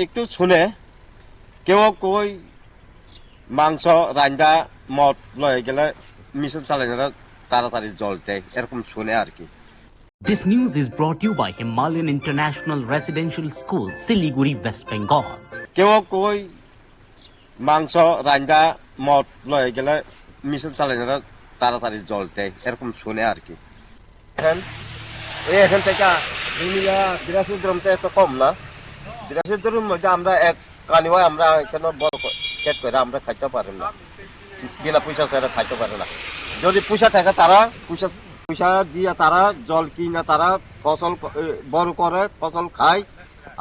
একটু শুনে কেউ কই মাংস রান্দা মদ লয়ে গেলে মিশন চালানোরা তাড়াতাড়ি জল দেয় এরকম শুনে আর কি। This news is brought to you by Himalayan International Residential School, Siliguri, West Bengal. কেউ কই মাংস রান্দা মদ লয়ে গেলে মিশন চালানোরা তাড়াতাড়ি জল দেয় এরকম শুনে আর কি। এখান থেকে বিরাশির দ্রমটা এত কম না, বিরাশির দ্রম মধ্যে আমরা এক কানি হয় আমরা এখানে বড় কেট করে আমরা খাইতে পারি না, বিনা পয়সা ছাড়া খাইতে পারে না। যদি পয়সা থাকে তারা পয়সা দিয়ে তারা জল কিনা তারা ফসল বড় করে ফসল খায়,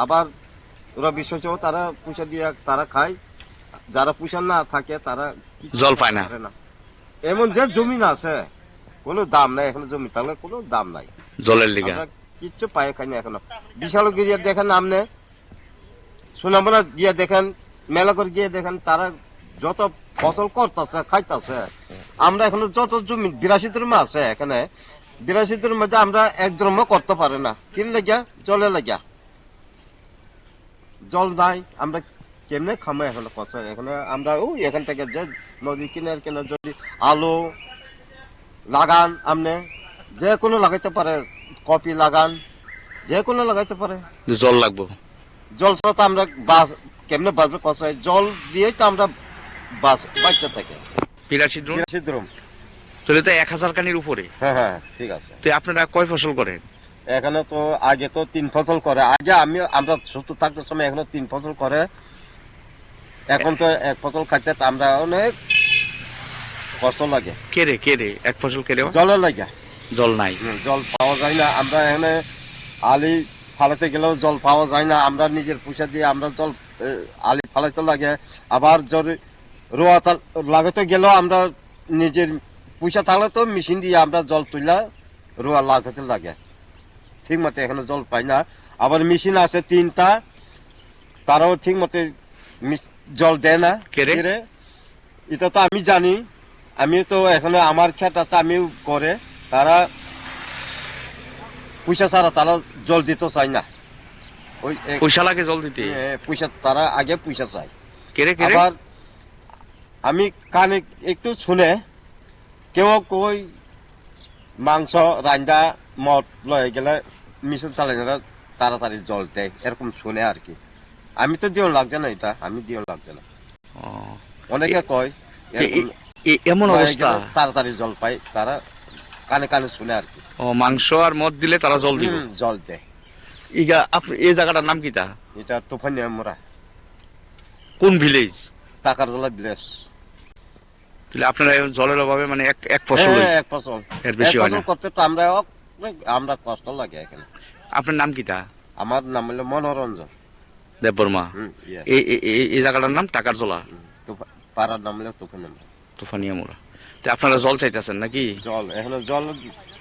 আবার রবি শস্য তারা পয়সা দিয়ে তারা খায়। যারা পয়সা না থাকে তারা জল পায় না। এমন যে জমি আছে কোনো দাম নাই, এখন জমি থাকলে কোনো দাম নাই জলের লিগা কিচ্ছু পায় খাই না এখনো। বিশাল গিয়ে দেখেন আপনি, সোনামনা গিয়ে দেখেন, মেলা করে গিয়ে দেখেন, তারা যত ফসল করতেছে খাইতেছে। আমরা এখনো যত জমি 82 দ্রম আছে এখানে, 82 দ্রমের মধ্যে আমরা এক দ্রম্য করতে পারি না। কি লাগিয়া? জলে লাগিয়া, জল নাই। আমরা কেমনে খামো এখনো ফসল? এখানে আমরা এখান থেকে যে নদী কিনার কিনার যদি আলু লাগান, আপনি যে কোনো লাগাইতে পারে, কপি লাগান, যে কোনো লাগাইতে পারে। জল লাগবো, জল ছাড়া তো আমরা কেমনে বাঁচবে? কষাই জল দিয়েই তো আমরা বাচ্চা থাকে। 82 দ্রম তাহলে তো 1000 কানির উপরে। হ্যাঁ ঠিক আছে। তো আপনারা কয় ফসল করেন? এখানে তো আগে তো 3 ফসল করে। আগে আমরা সুস্থ থাকতে সময় এখনো 3 ফসল করে, এখন তো 1 ফসল খাইতে আমরা অনেক কষ্ট লাগে। কেড়ে এক ফসল কেড়ে জলের লাগে, জল নাই, জল পাওয়া যায় না। আমরা এখানে আলি ফালাতে গেলেও জল পাওয়া যায় না। আমরা নিজের পয়সা দিয়ে আমরা জল আলি ফালাইতে লাগে। আবার যদি রোয়া লাগাতে গেলেও আমরা নিজের পয়সা থাকলে তো মেশিন দিয়ে আমরা জল তুলা রোয়া লাগাতে লাগে। ঠিক মতো এখানে জল পাই না। আবার মেশিন আছে 3টা, তারাও ঠিক মতো জল দেয় না। এটা তো আমি জানি, আমি তো এখানে আমার ক্ষেত আছে, আমিও করে। তারা পয়সা ছাড়া তারা জল দিতে চায় না। পয়সা লাগে জল দিতে, পয়সা তারা আগে পয়সা চায়। আবার আমি কানে একটু শুনে কেউ কই মাংস রান্দা মদ লয়ে গেলে মিশন চালানোরা তাড়াতাড়ি জল দেয় এরকম শুনে আর কি। আমি তো দিও লাগছে না, এটা আমি দিও লাগছে না। অনেকে কয় এমন অবস্থা তাড়াতাড়ি জল পায়, তারা কানে কানে শুনে আর কি। মাংস আর মদ দিলে তারা জল দিবে, জল দেয়। এই জায়গাটার নাম কিটা? এটা তুফানিয়া মোড়া। কোন ভিলেজ? টাকার জলা ভিলেজ। তাহলে আপনারা জলের অভাবে মানে এক ফসল এর বেশি হয় না করতে তো আমরা কষ্ট লাগে এখানে। আপনার নাম কিটা? আমার নাম হলো মনোরঞ্জন দেববর্মা। এই জায়গাটার নাম টাকার জলা, পাড়ার নাম হলো তুফানিয়া মোড়া। তো আপনারা জল চাইতেছেন নাকি? জল এখানে জল